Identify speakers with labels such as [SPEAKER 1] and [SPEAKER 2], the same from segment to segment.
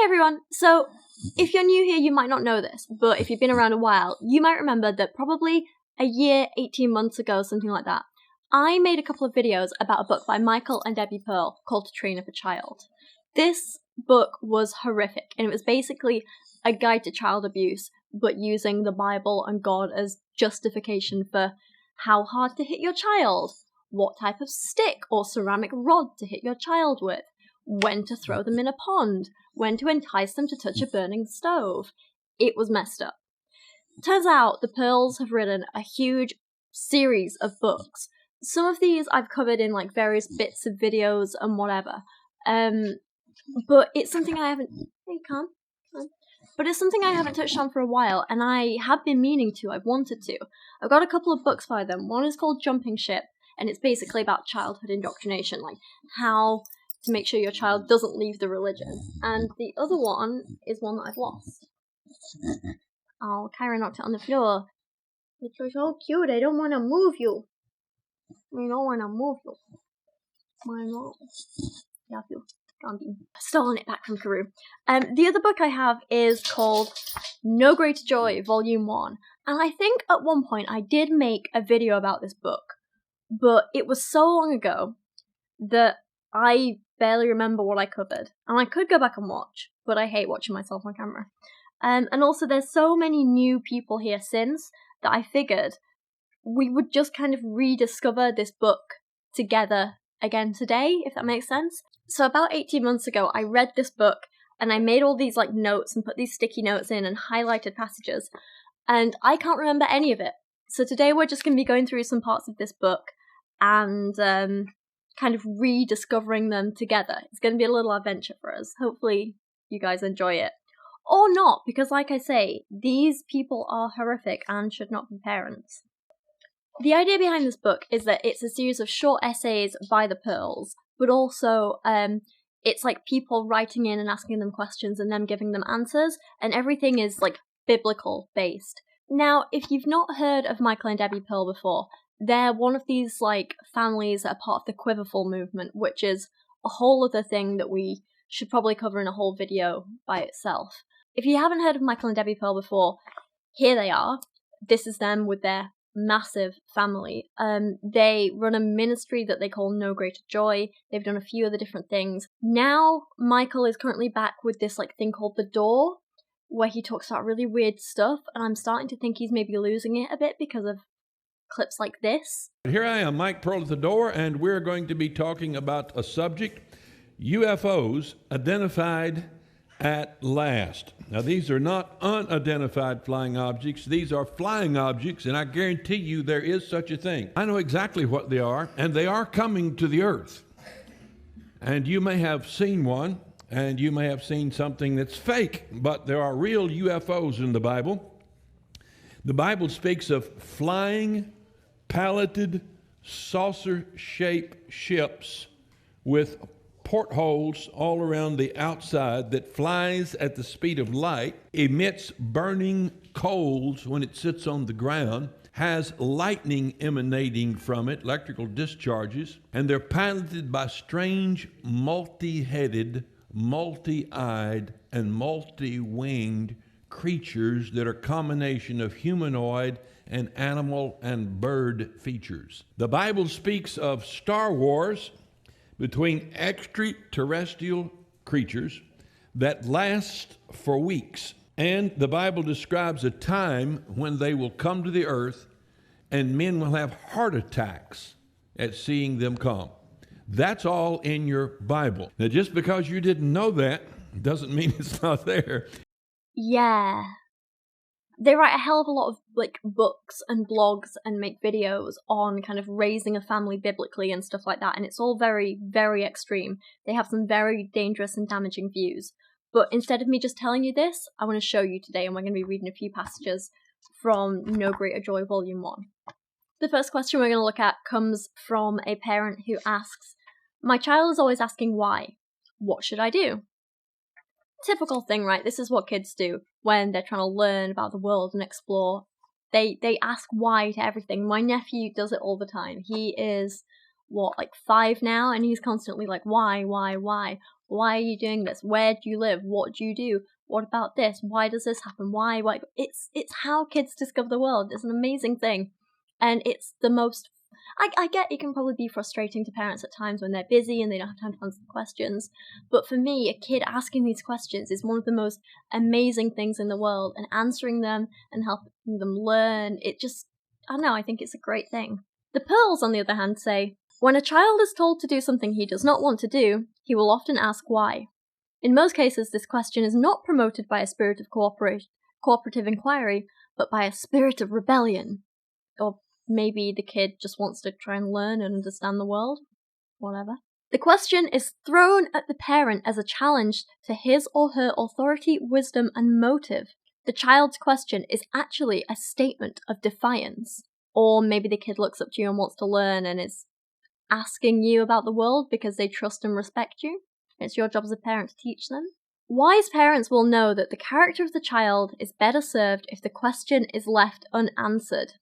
[SPEAKER 1] Hey everyone, so if you're new here you might not know this, but if you've been around a while, you might remember that probably a year, 18 months ago, something like that, I made a couple of videos about a book by Michael and Debbie Pearl called To Train Up a Child. This book was horrific, and it was basically a guide to child abuse, but using the Bible and God as justification for how hard to hit your child, what type of stick or ceramic rod to hit your child with, when to throw them in a pond, when to entice them to touch a burning stove. It was messed up. Turns out the Pearls have written a huge series of books. Some of these I've covered in like various bits of videos and whatever. But it's something I haven't... Hey, calm. But it's something I haven't touched on for a while, and I have been meaning to. I've wanted to. I've got a couple of books by them. One is called Jumping Ship, and it's basically about childhood indoctrination, like how to make sure your child doesn't leave the religion. And the other one is one that I've lost. Oh, Kyra knocked it on the floor. But you're so cute, I don't want to move you. I don't want to move you. Why not? Yeah, you. Stolen it back from Karoo. The other book I have is called No Greater Joy, Volume 1. And I think at one point I did make a video about this book, but it was so long ago that I barely remember what I covered. And I could go back and watch, but I hate watching myself on camera. And also there's so many new people here since that I figured we would just kind of rediscover this book together again today, if that makes sense. So about 18 months ago, I read this book, and I made all these like notes and put these sticky notes in and highlighted passages, and I can't remember any of it. So today we're just going to be going through some parts of this book and kind of rediscovering them together. It's going to be a little adventure for us. Hopefully you guys enjoy it. Or not, because like I say, these people are horrific and should not be parents. The idea behind this book is that it's a series of short essays by the Pearls, but also it's like people writing in and asking them questions and them giving them answers, and everything is like biblical based. Now, if you've not heard of Michael and Debbie Pearl before, they're one of these like families that are part of the Quiverful movement, which is a whole other thing that we should probably cover in a whole video by itself. If you haven't heard of Michael and Debbie Pearl before, here they are. This is them with their massive family. They run a ministry that they call No Greater Joy. They've done a few other different things. Now Michael is currently back with this like thing called The Door, where he talks about really weird stuff, and I'm starting to think he's maybe losing it a bit because of clips like this.
[SPEAKER 2] Here I am, Mike Pearl at The Door, and we're going to be talking about a subject: UFOs identified at last. Now, these are not unidentified flying objects. These are flying objects, and I guarantee you there is such a thing. I know exactly what they are, and they are coming to the earth. And you may have seen one, and you may have seen something that's fake, but there are real UFOs in the Bible. The Bible speaks of flying, palleted, saucer-shaped ships with portholes all around the outside that flies at the speed of light, emits burning coals when it sits on the ground, has lightning emanating from it, electrical discharges, and they're piloted by strange multi-headed, multi-eyed, and multi-winged creatures that are a combination of humanoid and animal and bird features. The Bible speaks of Star Wars between extraterrestrial creatures that last for weeks. And the Bible describes a time when they will come to the earth and men will have heart attacks at seeing them come. That's all in your Bible. Now, just because you didn't know that doesn't mean it's not there.
[SPEAKER 1] Yeah. They write a hell of a lot of like books and blogs and make videos on kind of raising a family biblically and stuff like that, and it's all very, very extreme. They have some very dangerous and damaging views. But instead of me just telling you this, I want to show you today, and we're going to be reading a few passages from No Greater Joy, Volume 1. The first question we're going to look at comes from a parent who asks, "My child is always asking why. What should I do?" Typical thing, right? This is what kids do when they're trying to learn about the world and explore. They ask why to everything. My nephew does it all the time. He is, like 5 now, and he's constantly like, why? Why are you doing this? Where do you live? What do you do? What about this? Why does this happen? Why? It's how kids discover the world. It's an amazing thing. And it's the most... I get it can probably be frustrating to parents at times when they're busy and they don't have time to answer the questions. But for me, a kid asking these questions is one of the most amazing things in the world. And answering them and helping them learn, I don't know, I think it's a great thing. The Pearls, on the other hand, say, when a child is told to do something he does not want to do, he will often ask why. In most cases, this question is not promoted by a spirit of cooperative inquiry, but by a spirit of rebellion. Or maybe the kid just wants to try and learn and understand the world. Whatever. The question is thrown at the parent as a challenge to his or her authority, wisdom, and motive. The child's question is actually a statement of defiance. Or maybe the kid looks up to you and wants to learn and is asking you about the world because they trust and respect you. It's your job as a parent to teach them. Wise parents will know that the character of the child is better served if the question is left unanswered.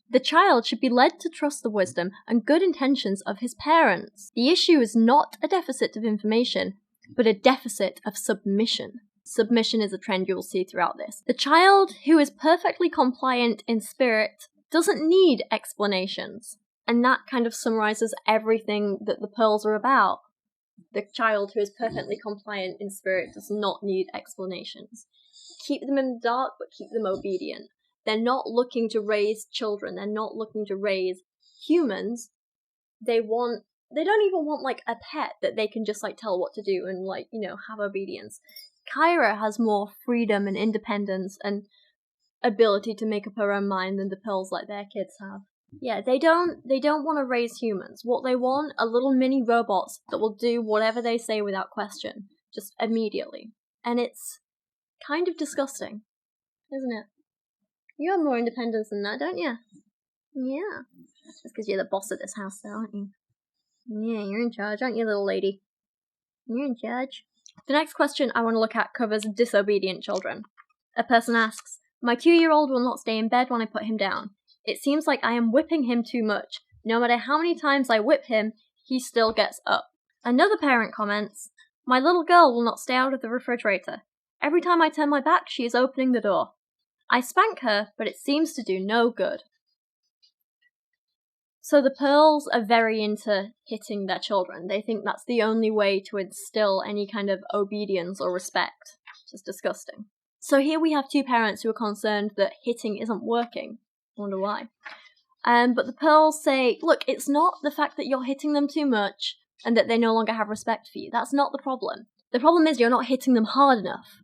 [SPEAKER 1] The child should be led to trust the wisdom and good intentions of his parents. The issue is not a deficit of information, but a deficit of submission. Submission is a trend you will see throughout this. The child who is perfectly compliant in spirit doesn't need explanations. And that kind of summarizes everything that the Pearls are about. The child who is perfectly compliant in spirit does not need explanations. Keep them in the dark, but keep them obedient. They're not looking to raise children. They're not looking to raise humans. They don't even want, like, a pet that they can just, like, tell what to do and, like, you know, have obedience. Kyra has more freedom and independence and ability to make up her own mind than the Pearls like their kids have. Yeah, they don't want to raise humans. What they want are little mini robots that will do whatever they say without question, just immediately. And it's kind of disgusting, isn't it? You have more independence than that, don't you? Yeah. That's because you're the boss of this house, though, aren't you? Yeah, you're in charge, aren't you, little lady? You're in charge. The next question I want to look at covers disobedient children. A person asks, my 2-year-old will not stay in bed when I put him down. It seems like I am whipping him too much. No matter how many times I whip him, he still gets up. Another parent comments, my little girl will not stay out of the refrigerator. Every time I turn my back, she is opening the door. I spank her, but it seems to do no good. So the Pearls are very into hitting their children. They think that's the only way to instill any kind of obedience or respect. Which is disgusting. So here we have two parents who are concerned that hitting isn't working. I wonder why. But the Pearls say, look, it's not the fact that you're hitting them too much and that they no longer have respect for you. That's not the problem. The problem is you're not hitting them hard enough.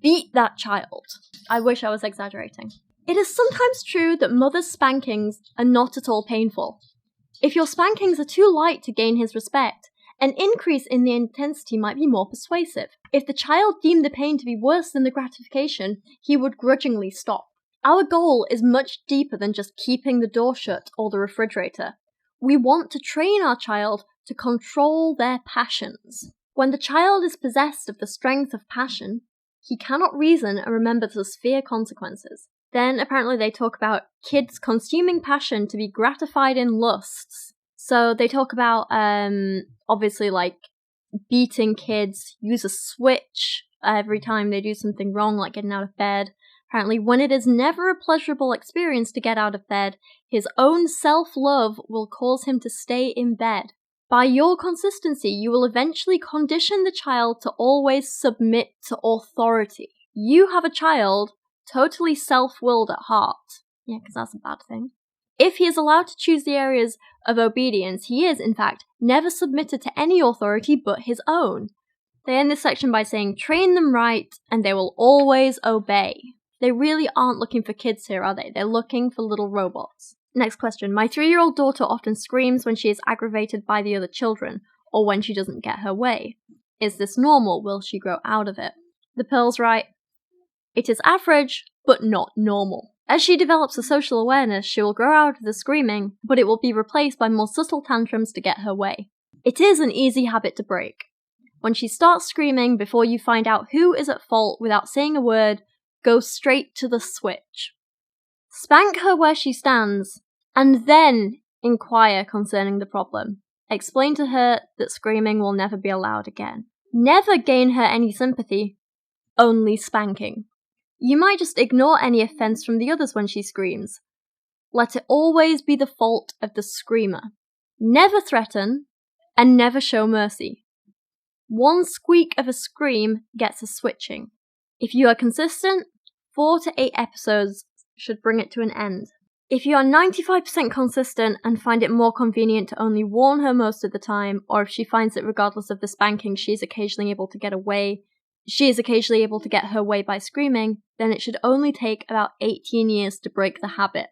[SPEAKER 1] Beat that child. I wish I was exaggerating. It is sometimes true that mother's spankings are not at all painful. If your spankings are too light to gain his respect, an increase in the intensity might be more persuasive. If the child deemed the pain to be worse than the gratification, he would grudgingly stop. Our goal is much deeper than just keeping the door shut or the refrigerator. We want to train our child to control their passions. When the child is possessed of the strength of passion, he cannot reason and remember the severe consequences. Then apparently they talk about kids consuming passion to be gratified in lusts. So they talk about, obviously, like, beating kids, use a switch every time they do something wrong, like getting out of bed. Apparently, when it is never a pleasurable experience to get out of bed, his own self-love will cause him to stay in bed. By your consistency, you will eventually condition the child to always submit to authority. You have a child totally self-willed at heart. Yeah, because that's a bad thing. If he is allowed to choose the areas of obedience, he is, in fact, never submitted to any authority but his own. They end this section by saying, train them right, and they will always obey. They really aren't looking for kids here, are they? They're looking for little robots. Next question. My 3-year-old daughter often screams when she is aggravated by the other children, or when she doesn't get her way. Is this normal? Will she grow out of it? The Pearls write, it is average, but not normal. As she develops a social awareness, she will grow out of the screaming, but it will be replaced by more subtle tantrums to get her way. It is an easy habit to break. When she starts screaming before you find out who is at fault without saying a word, go straight to the switch. Spank her where she stands, and then inquire concerning the problem. Explain to her that screaming will never be allowed again. Never gain her any sympathy, only spanking. You might just ignore any offence from the others when she screams. Let it always be the fault of the screamer. Never threaten, and never show mercy. One squeak of a scream gets a switching. If you are consistent, 4 to 8 episodes should bring it to an end. If you are 95% consistent and find it more convenient to only warn her most of the time, or if she finds that regardless of the spanking she is occasionally able to get her way by screaming, then it should only take about 18 years to break the habit.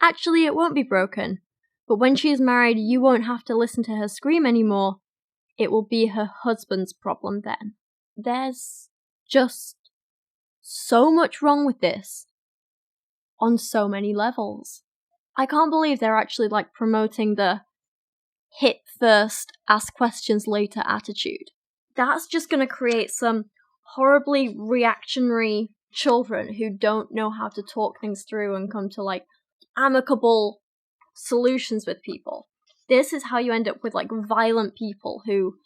[SPEAKER 1] Actually, it won't be broken, but when she is married, you won't have to listen to her scream anymore. It will be her husband's problem then. There's just so much wrong with this on so many levels. I can't believe they're actually promoting the hit first, ask questions later attitude. That's just going to create some horribly reactionary children who don't know how to talk things through and come to amicable solutions with people. This is how you end up with violent people who,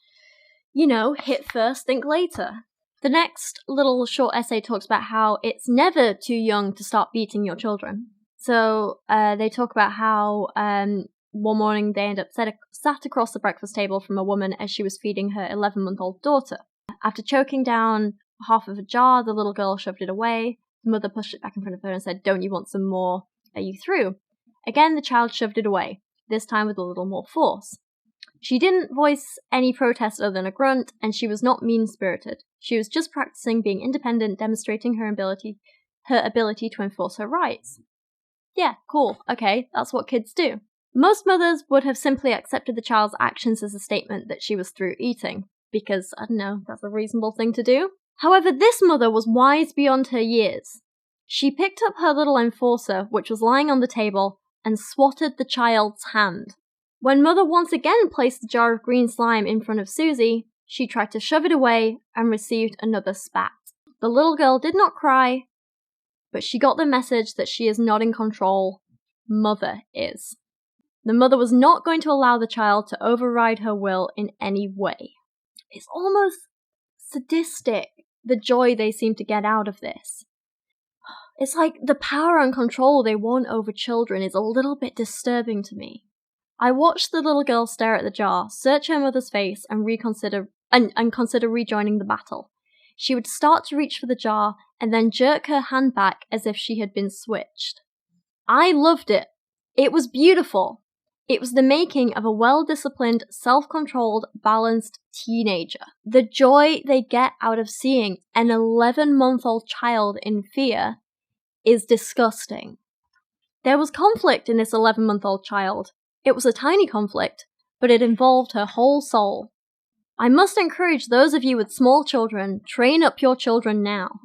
[SPEAKER 1] hit first, think later. The next little short essay talks about how it's never too young to start beating your children. So they talk about how one morning they end up sat across the breakfast table from a woman as she was feeding her 11-month-old daughter. After choking down half of a jar, the little girl shoved it away. The mother pushed it back in front of her and said, "Don't you want some more? Are you through?" Again, the child shoved it away, this time with a little more force. She didn't voice any protest other than a grunt, and she was not mean-spirited. She was just practicing being independent, demonstrating her ability to enforce her rights. Yeah, cool. Okay, that's what kids do. Most mothers would have simply accepted the child's actions as a statement that she was through eating, because, I don't know, that's a reasonable thing to do. However, this mother was wise beyond her years. She picked up her little enforcer, which was lying on the table, and swatted the child's hand. When Mother once again placed the jar of green slime in front of Susie, she tried to shove it away and received another spat. The little girl did not cry, but she got the message that she is not in control. Mother is. The mother was not going to allow the child to override her will in any way. It's almost sadistic, the joy they seem to get out of this. It's like the power and control they want over children is a little bit disturbing to me. I watched the little girl stare at the jar, search her mother's face, and consider rejoining the battle. She would start to reach for the jar, and then jerk her hand back as if she had been switched. I loved it. It was beautiful. It was the making of a well-disciplined, self-controlled, balanced teenager. The joy they get out of seeing an 11-month-old child in fear is disgusting. There was conflict in this 11-month-old child. It was a tiny conflict, but it involved her whole soul. I must encourage those of you with small children, train up your children now.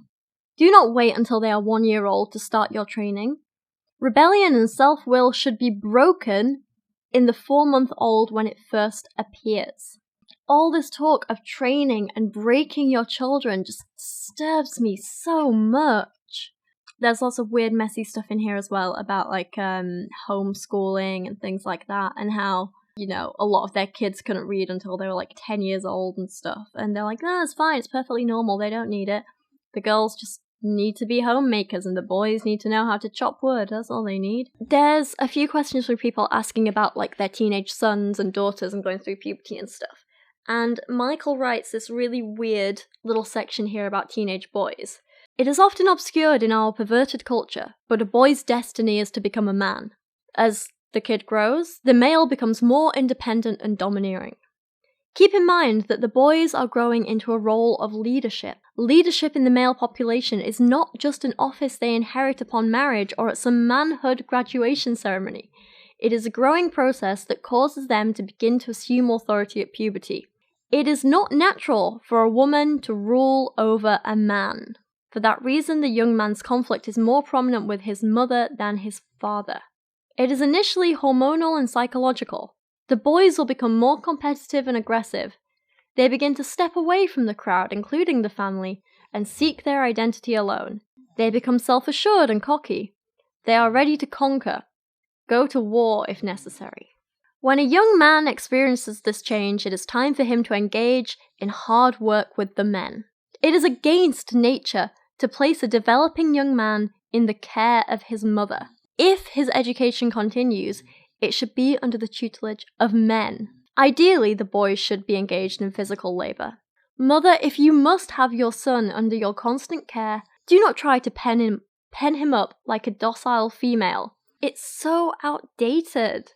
[SPEAKER 1] Do not wait until they are 1 year old to start your training. Rebellion and self-will should be broken in the 4-month-old when it first appears. All this talk of training and breaking your children just disturbs me so much. There's lots of weird, messy stuff in here as well about homeschooling and things like that, and how, a lot of their kids couldn't read until they were 10 years old and stuff. And they're like, no, it's fine, it's perfectly normal, they don't need it. The girls just need to be homemakers and the boys need to know how to chop wood, that's all they need. There's a few questions from people asking about their teenage sons and daughters and going through puberty and stuff. And Michael writes this really weird little section here about teenage boys. It is often obscured in our perverted culture, but a boy's destiny is to become a man. As the kid grows, the male becomes more independent and domineering. Keep in mind that the boys are growing into a role of leadership. Leadership in the male population is not just an office they inherit upon marriage or at some manhood graduation ceremony. It is a growing process that causes them to begin to assume authority at puberty. It is not natural for a woman to rule over a man. For that reason, the young man's conflict is more prominent with his mother than his father. It is initially hormonal and psychological. The boys will become more competitive and aggressive. They begin to step away from the crowd, including the family, and seek their identity alone. They become self-assured and cocky. They are ready to conquer, go to war if necessary. When a young man experiences this change, it is time for him to engage in hard work with the men. It is against nature to place a developing young man in the care of his mother. If his education continues, it should be under the tutelage of men. Ideally, the boys should be engaged in physical labour. Mother, if you must have your son under your constant care, do not try to pen him up like a docile female. It's so outdated.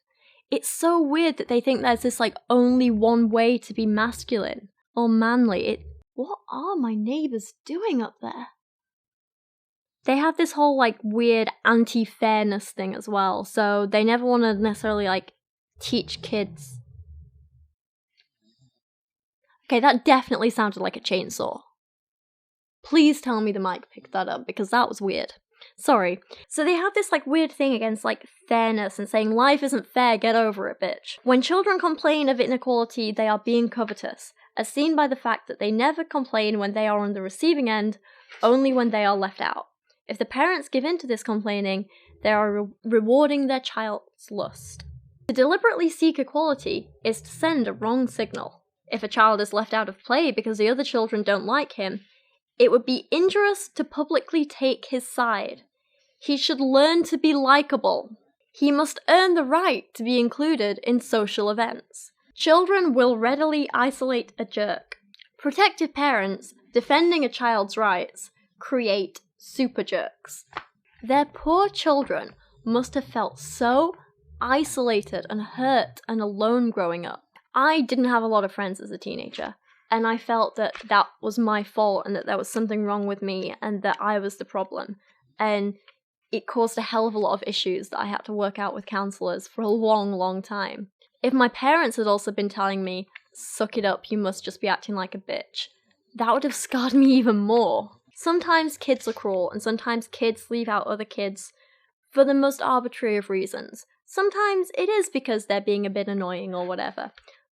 [SPEAKER 1] It's so weird that they think there's this only one way to be masculine or manly. What are my neighbours doing up there? They have this whole weird anti-fairness thing as well, so they never want to necessarily teach kids. Okay, that definitely sounded like a chainsaw. Please tell me the mic picked that up, because that was weird. Sorry. So they have this weird thing against fairness and saying life isn't fair, get over it, bitch. When children complain of inequality, they are being covetous, as seen by the fact that they never complain when they are on the receiving end, only when they are left out. If the parents give in to this complaining, they are rewarding their child's lust. To deliberately seek equality is to send a wrong signal. If a child is left out of play because the other children don't like him, it would be injurious to publicly take his side. He should learn to be likable. He must earn the right to be included in social events. Children will readily isolate a jerk. Protective parents, defending a child's rights, create super jerks. Their poor children must have felt so isolated and hurt and alone growing up. I didn't have a lot of friends as a teenager, and I felt that that was my fault and that there was something wrong with me and that I was the problem. And it caused a hell of a lot of issues that I had to work out with counsellors for a long, long time. If my parents had also been telling me, suck it up, you must just be acting like a bitch, that would have scarred me even more. Sometimes kids are cruel, and sometimes kids leave out other kids for the most arbitrary of reasons. Sometimes it is because they're being a bit annoying or whatever.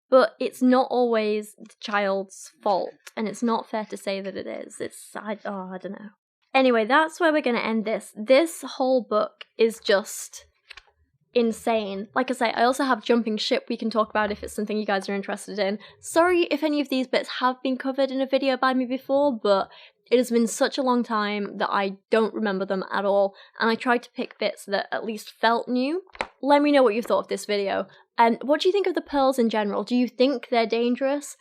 [SPEAKER 1] But it's not always the child's fault, and it's not fair to say that it is. I don't know. Anyway, that's where we're going to end this. This whole book is just insane. Like I say, I also have Jumping Ship we can talk about if it's something you guys are interested in. Sorry if any of these bits have been covered in a video by me before, but it has been such a long time that I don't remember them at all, and I tried to pick bits that at least felt new. Let me know what you thought of this video. And what do you think of the pearls in general? Do you think they're dangerous?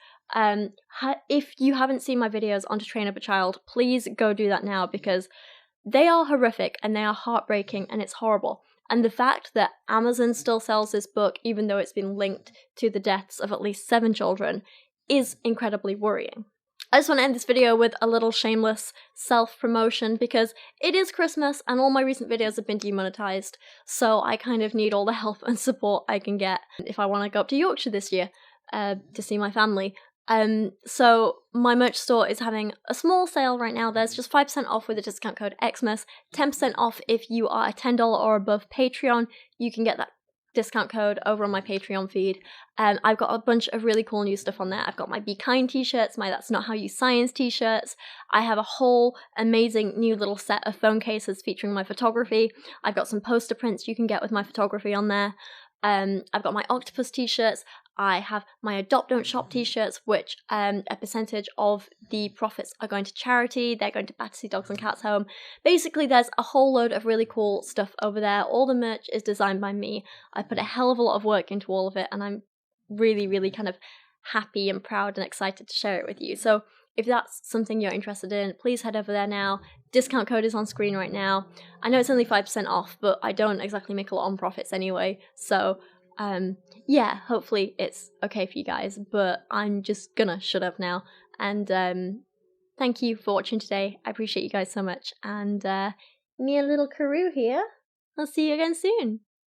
[SPEAKER 1] If you haven't seen my videos on To Train Up a Child, please go do that now, because they are horrific and they are heartbreaking and it's horrible. And the fact that Amazon still sells this book, even though it's been linked to the deaths of at least 7 children, is incredibly worrying. I just want to end this video with a little shameless self-promotion, because it is Christmas and all my recent videos have been demonetized, so I kind of need all the help and support I can get if I want to go up to Yorkshire this year to see my family. So my merch store is having a small sale right now. There's just 5% off with the discount code Xmas, 10% off if you are a $10 or above Patreon. You can get that discount code over on my Patreon feed. I've got a bunch of really cool new stuff on there. I've got my Be Kind t-shirts, my That's Not How You Science t-shirts. I have a whole amazing new little set of phone cases featuring my photography. I've got some poster prints you can get with my photography on there. I've got my octopus t-shirts. I have my Adopt Don't Shop t-shirts, which a percentage of the profits are going to charity. They're going to Battersea Dogs and Cats Home. Basically, there's a whole load of really cool stuff over there. All the merch is designed by me. I put a hell of a lot of work into all of it, and I'm really, really kind of happy and proud and excited to share it with you. So if that's something you're interested in, please head over there now. Discount code is on screen right now. I know it's only 5% off, but I don't exactly make a lot on profits anyway, so yeah, hopefully it's okay for you guys, but I'm just gonna shut up now. And thank you for watching today. I appreciate you guys so much. And me and little Karoo here. I'll see you again soon.